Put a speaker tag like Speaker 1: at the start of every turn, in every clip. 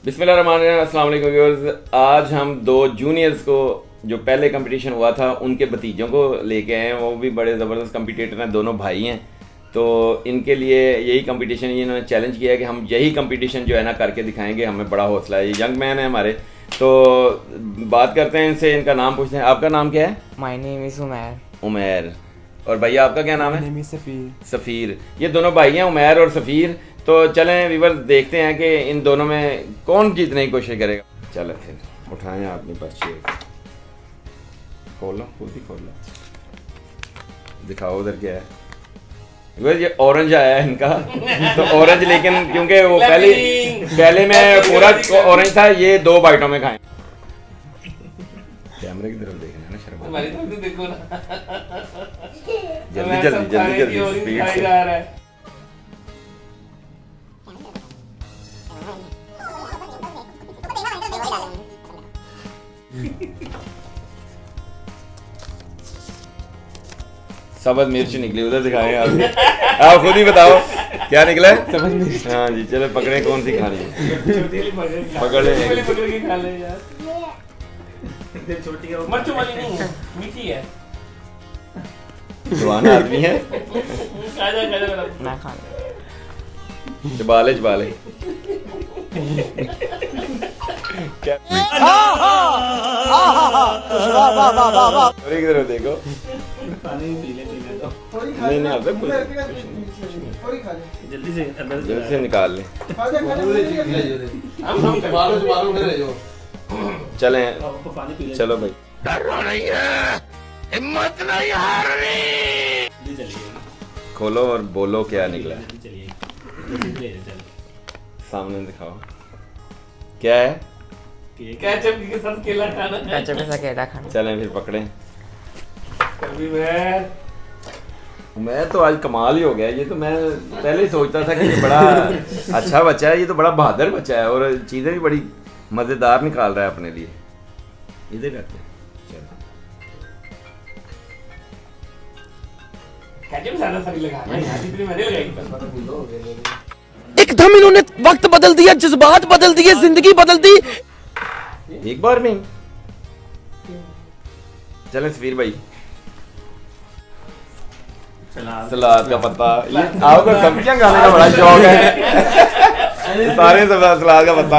Speaker 1: बिस्मिल्लाहिर्रहमानिर्रहीम, अस्सलाम वालेकुम व्यूअर्स। आज हम दो जूनियर्स को जो पहले कंपटीशन हुआ था उनके भतीजों को लेके आए हैं। वो भी बड़े ज़बरदस्त कंपटीटर हैं, दोनों भाई हैं। तो इनके लिए यही कंपटीशन, ये इन्होंने चैलेंज किया है कि हम यही कंपटीशन जो है ना करके दिखाएंगे। हमें बड़ा हौसला है, ये यंग मैन है हमारे। तो बात करते हैं इनसे, इनका नाम पूछते हैं। आपका नाम क्या है?
Speaker 2: My name is Umair.
Speaker 1: Umair. और भैया आपका क्या नाम है?
Speaker 2: सफ़ीर।
Speaker 1: सफ़ीर। ये दोनों भाई हैं, उमैर और सफ़ीर। तो चलें व्यूअर्स, देखते हैं कि इन दोनों में कौन जीतने की कोशिश करेगा। चलो फिर उठाएं अपनी पर्ची, खोल लो, खुद ही खोल लो, दिखाओ उधर क्या है। व्यूअर्स ये ऑरेंज आया है इनका। तो ऑरेंज, लेकिन क्योंकि वो पहले में पूरा ऑरेंज था, ये 2 बाइटों में खाएं। कैमरे की तरफ देखना है ना, शर्म
Speaker 3: हमारी तरफ देखो ना।
Speaker 1: जल्दी जल्दी जल्दी जल्दी स्पीड से। सब्ज़ मिर्च निकली, उधर दिखाएं आप। आप खुद ही बताओ क्या निकला है।
Speaker 2: सब्ज़ मिर्च।
Speaker 1: हाँ जी, चलो पकड़े, कौन सी खानी है पकड़ ले।
Speaker 3: पकड़ के खा ले यार। छोटी है, मिर्च वाली नहीं है, मीठी है।
Speaker 1: जवान आदमी है।
Speaker 3: खा जा
Speaker 2: ना खा।
Speaker 1: चबाले चबाले। किधर देखो,
Speaker 3: पानी पी ले तो।
Speaker 1: नहीं नहीं आता कुछ,
Speaker 3: जल्दी से अंदर
Speaker 1: जल्दी से निकाल ले। चलें,
Speaker 3: पानी पी ले।
Speaker 1: चलो भाई।
Speaker 4: डरना नहीं है, हिम्मत नहीं हारनी।
Speaker 3: चलिए
Speaker 1: खोलो और बोलो क्या निकला है।
Speaker 3: चलिए
Speaker 1: सामने दिखाओ क्या है।
Speaker 3: केचप के साथ केला खाना है।
Speaker 2: केचप के साथ केला खाना।
Speaker 1: चलें फिर पकड़ें।
Speaker 3: कभी
Speaker 1: मैं तो आज कमाल ही हो गया। ये तो मैं पहले ही सोचता था कि ये बड़ा अच्छा बच्चा है, ये तो बड़ा बहादुर बच्चा है और चीज़ें भी बड़ी मज़ेदार निकाल रहा है अपने लिए। इधर करते हैं।
Speaker 3: केचप ज्यादा सारी लगाना है यार, इतनी मैंने लगाई।
Speaker 4: एकदम इन्होंने वक्त बदल दिया, जज्बात बदल दिए, जिंदगी बदल दी
Speaker 1: एक बार में। चलें सफीर भाई। सलाद का पत्ता, ये आपको सब्जियां खाने का बड़ा शौक है। उतारे सलाद का पत्ता।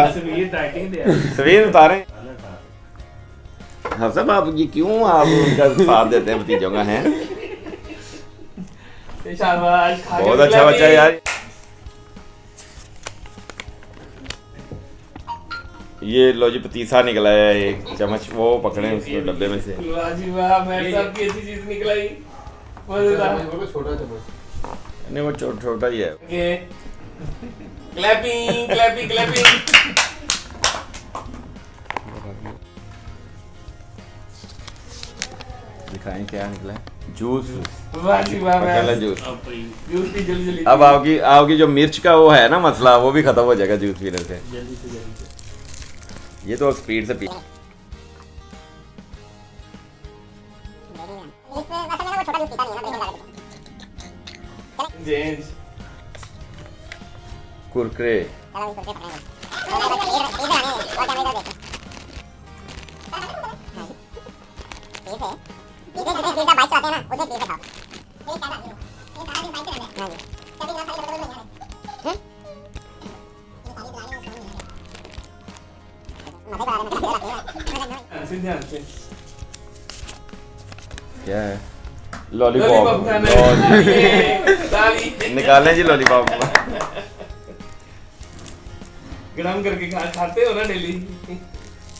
Speaker 1: सफीर उतारे। हाँ सब, आप ये क्यों आप उनका साथ देते हैं भतीजों का? है बहुत अच्छा बच्चा है यार। ये लो जी, पतीसा निकला है, एक चम्मच वो पकड़े उसको डब्बे में से।
Speaker 3: वाह जी वाह, मैं सब की अच्छी चीज निकलाई।
Speaker 5: छोटा चम्मच
Speaker 1: नहीं, वो छोटा ही है।
Speaker 3: Clapping clapping clapping.
Speaker 1: दिखाएं क्या निकला है। जूस।
Speaker 3: वाह जी वाह, मैं
Speaker 1: जूस।
Speaker 3: जूस की जल्दी जल्दी।
Speaker 1: अब आपकी जो मिर्च का वो है ना मसला, वो भी खत्म हो जाएगा जूस पीने से।
Speaker 3: जल्दी से
Speaker 1: ये तो स्पीड से पी।
Speaker 3: जेंस
Speaker 1: कुरकुरे। क्या है? लॉलीपॉप। निकालें जी लॉलीपॉप।
Speaker 3: गरम करके खाते हो ना डेली?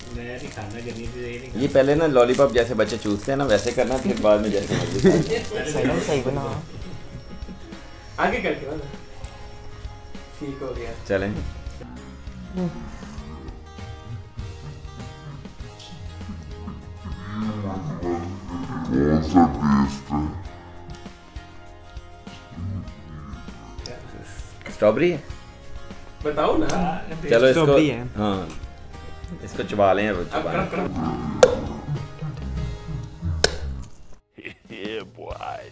Speaker 3: मैं नहीं खाना करनी चाहिए।
Speaker 1: ये पहले ना लॉलीपॉप जैसे बच्चे चूसते हैं ना, वैसे करना, फिर बाद में जैसे मर्जी।
Speaker 2: सही बना।
Speaker 3: आगे करके ना, ठीक हो गया।
Speaker 1: चलें। स्ट्रॉबेरी है,
Speaker 3: बताओ ना।
Speaker 1: चलो इसको,
Speaker 2: स्ट्रॉबेरी है।
Speaker 1: हाँ इसको चबा लें। अब चबा लें।
Speaker 4: Yeah, boy.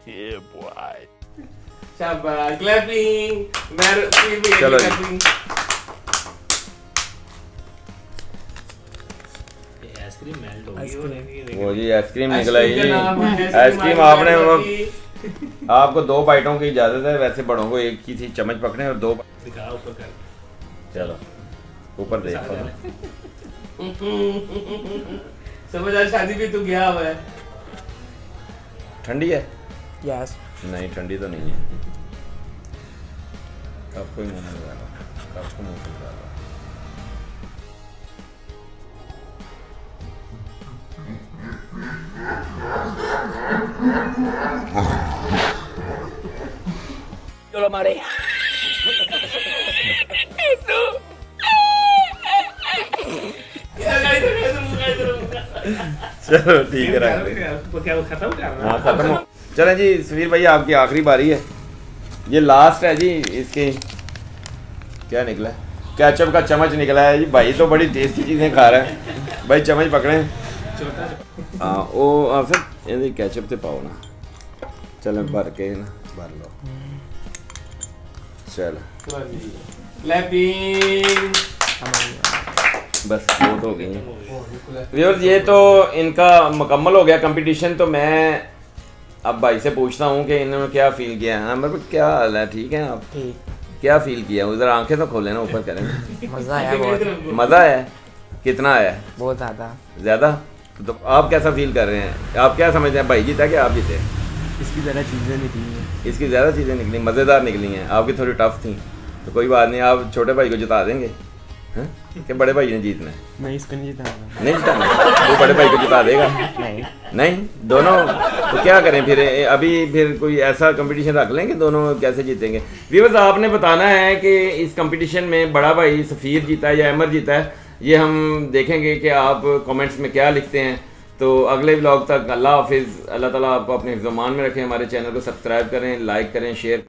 Speaker 4: Yeah, boy.
Speaker 3: शाबाश, क्लैपिंग। मैं
Speaker 1: चलो जी।
Speaker 3: क्लैपिंग। आइसक्रीम मेल्ट होगी
Speaker 1: वो जी आइसक्रीम निकला
Speaker 3: आइसक्रीम
Speaker 1: जी।
Speaker 3: का नाम है,
Speaker 1: आइसक्रीम आपने वो
Speaker 3: दिखाओ
Speaker 1: आपको 2 बाइटों की इजाजत है, वैसे बड़ों को एक ही थी, चम्मच पकड़े और 2
Speaker 3: ऊपर कर।
Speaker 1: चलो ऊपर देखो।
Speaker 3: समझ आ, शादी पे तू गया हुआ है।
Speaker 1: ठंडी है?
Speaker 2: यस।
Speaker 1: नहीं ठंडी तो नहीं है। कब कोई मुंह नहीं लगा रहा, कब को मुंह लगा रहा।
Speaker 4: चलो मारे
Speaker 1: चलो ठीक है रख दे।
Speaker 3: क्या वो खत्म कर रहा
Speaker 1: हाँ खत्म हो। चलें जी समीर भाई आपकी आखिरी बारी है, ये लास्ट है जी। इसके क्या निकला है? केचप का चम्मच निकला है जी। भाई तो बड़ी टेस्टी चीज़ें खा रहे हैं भाई, चम्मच पकड़े। हाँ वो आप सब ये केचप से पाओ ना, चलो भर के ना भर लो। चलो
Speaker 3: क्लैपिंग।
Speaker 1: बस वो तो हो गई है व्यूअर्स। ये तो इनका मुकम्मल हो गया कंपटीशन। तो मैं अब भाई से पूछता हूँ कि इन्होंने क्या फील किया है। मेरे क्या हाल है? ठीक है आप?
Speaker 2: ठीक।
Speaker 1: क्या फील किया? उधर आंखें तो खोले ना, ऊपर करें।
Speaker 2: मज़ा आया बहुत।
Speaker 1: मज़ा आया? कितना आया?
Speaker 2: बहुत ज़्यादा।
Speaker 1: ज़्यादा? तो आप कैसा फील कर रहे हैं? आप क्या समझते हैं, भाई जीता कि आप जीते?
Speaker 5: इसकी ज़्यादा चीज़ें निकली हैं।
Speaker 1: इसकी ज़्यादा चीज़ें निकली, मज़ेदार निकली हैं। आपकी थोड़ी टफ थी तो कोई बात नहीं, आप छोटे भाई को जिता देंगे। हाँ कि बड़े भाई ने जीतना है?
Speaker 5: मैं इसको नहीं जिताऊंगा।
Speaker 1: नहीं जिताना, वो बड़े भाई को जिता देगा। नहीं दोनों तो क्या करें फिर? अभी फिर कोई ऐसा कंपटीशन रख लें कि दोनों कैसे जीतेंगे। व्यूअर्स आपने बताना है कि इस कंपटीशन में बड़ा भाई सफ़ीर जीता है या अमर जीता है, ये हम देखेंगे कि आप कमेंट्स में क्या लिखते हैं। तो अगले व्लॉग तक अल्लाह हाफिज़। अल्लाह ताला आपको अपने ज़ुबान में रखें। हमारे चैनल को सब्सक्राइब करें, लाइक करें, शेयर